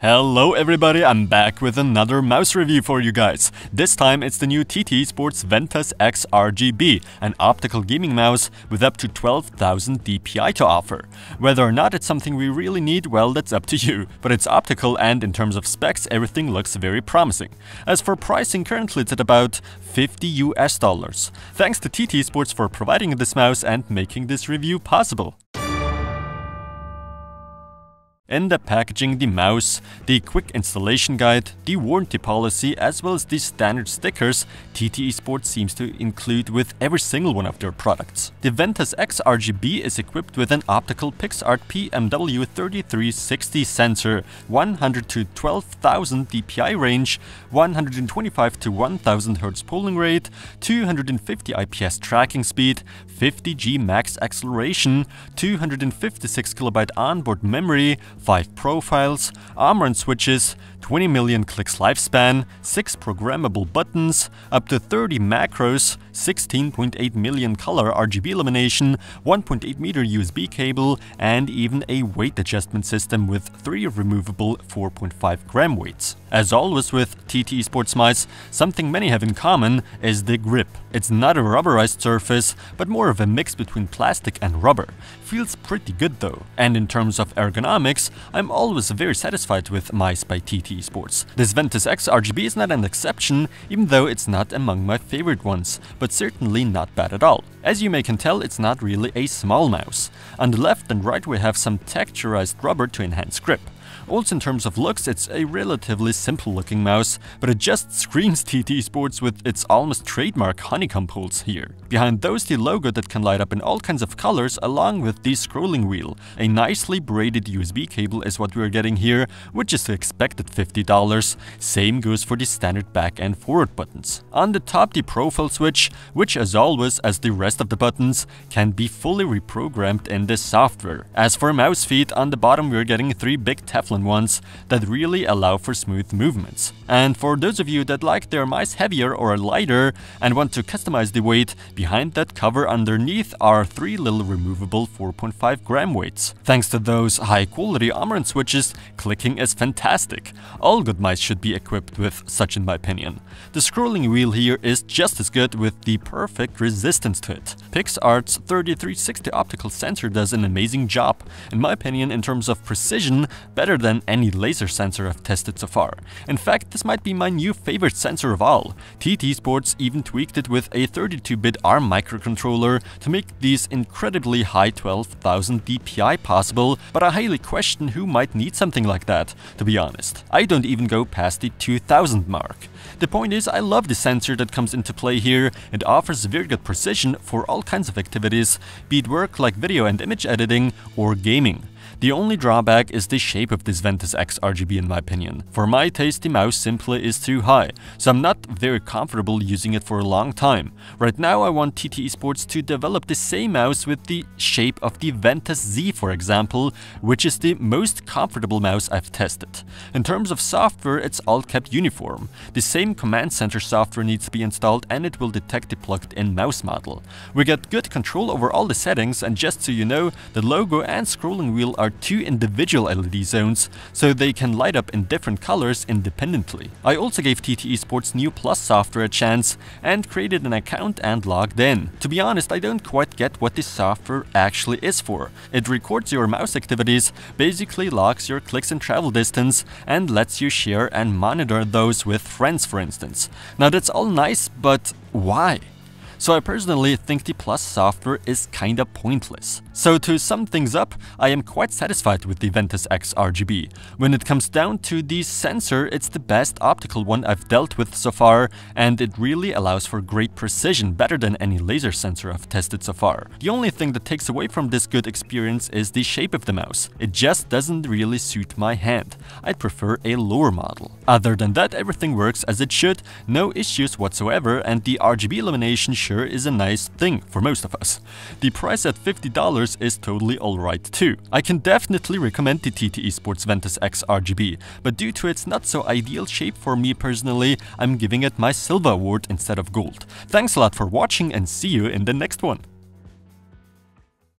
Hello everybody, I'm back with another mouse review for you guys. This time it's the new eSPORTS Ventus X RGB, an optical gaming mouse with up to 12,000 DPI to offer. Whether or not it's something we really need, well, that's up to you. But it's optical and in terms of specs, everything looks very promising. As for pricing, currently it's at about $50 US. Thanks to eSPORTS for providing this mouse and making this review possible. In the packaging, the mouse, the quick installation guide, the warranty policy, as well as the standard stickers eSPORTS seems to include with every single one of their products. The Ventus X RGB is equipped with an optical PixArt PM3360 sensor, 100 to 12,000 DPI range, 125 to 1000 Hz polling rate, 250 IPS tracking speed, 50 G max acceleration, 256 KB onboard memory, 5 profiles, Omron switches, 20 million clicks lifespan, 6 programmable buttons, up to 30 macros, 16.8 million color RGB illumination, 1.8 meter USB cable, and even a weight adjustment system with 3 removable 4.5 gram weights. As always with eSPORTS mice, something many have in common is the grip. It's not a rubberized surface, but more of a mix between plastic and rubber. Feels pretty good though. And in terms of ergonomics, I'm always very satisfied with mice by eSPORTS. This Ventus X RGB is not an exception, even though it's not among my favorite ones, but certainly not bad at all. As you may can tell, it's not really a small mouse. On the left and right we have some texturized rubber to enhance grip. Also in terms of looks, it's a relatively simple looking mouse, but it just screams eSPORTS with its almost trademark honeycomb holes here. Behind those, the logo that can light up in all kinds of colors along with the scrolling wheel. A nicely braided USB cable is what we're getting here, which is to expect at $50. Same goes for the standard back and forward buttons. On the top, the profile switch, which as always as the rest of the buttons, can be fully reprogrammed in the software. As for mouse feet, on the bottom we're getting 3 big Teflon ones that really allow for smooth movements. And for those of you that like their mice heavier or lighter and want to customize the weight, behind that cover underneath are 3 little removable 4.5 gram weights. Thanks to those high quality Omron switches, clicking is fantastic. All good mice should be equipped with such in my opinion. The scrolling wheel here is just as good with the perfect resistance to it. PixArt's 3360 optical sensor does an amazing job, in my opinion in terms of precision, better than any laser sensor I've tested so far. In fact, this might be my new favorite sensor of all. eSPORTS even tweaked it with a 32-bit ARM microcontroller to make these incredibly high 12,000 DPI possible, but I highly question who might need something like that, to be honest. I don't even go past the 2000 mark. The point is, I love the sensor that comes into play here. It offers very good precision for all kinds of activities, be it work like video and image editing or gaming. The only drawback is the shape of this Ventus X RGB in my opinion. For my taste, the mouse simply is too high, so I'm not very comfortable using it for a long time. Right now I want eSPORTS to develop the same mouse with the shape of the Ventus Z, for example, which is the most comfortable mouse I've tested. In terms of software, it's all kept uniform. The same command center software needs to be installed and it will detect the plugged-in mouse model. We get good control over all the settings, and just so you know, the logo and scrolling wheel are 2 individual LED zones, so they can light up in different colors independently. I also gave eSPORTS new Plus software a chance and created an account and logged in. To be honest, I don't quite get what this software actually is for. It records your mouse activities, basically logs your clicks and travel distance, and lets you share and monitor those with friends, for instance. Now that's all nice, but why? So I personally think the Plus software is kinda pointless. So to sum things up, I am quite satisfied with the Ventus X RGB. When it comes down to the sensor, it's the best optical one I've dealt with so far, and it really allows for great precision, better than any laser sensor I've tested so far. The only thing that takes away from this good experience is the shape of the mouse. It just doesn't really suit my hand. I'd prefer a lower model. Other than that, everything works as it should, no issues whatsoever, and the RGB illumination sure is a nice thing for most of us. The price at $50 is totally alright too. I can definitely recommend the eSPORTS Ventus X RGB, but due to its not so ideal shape for me personally, I'm giving it my silver award instead of gold. Thanks a lot for watching and see you in the next one.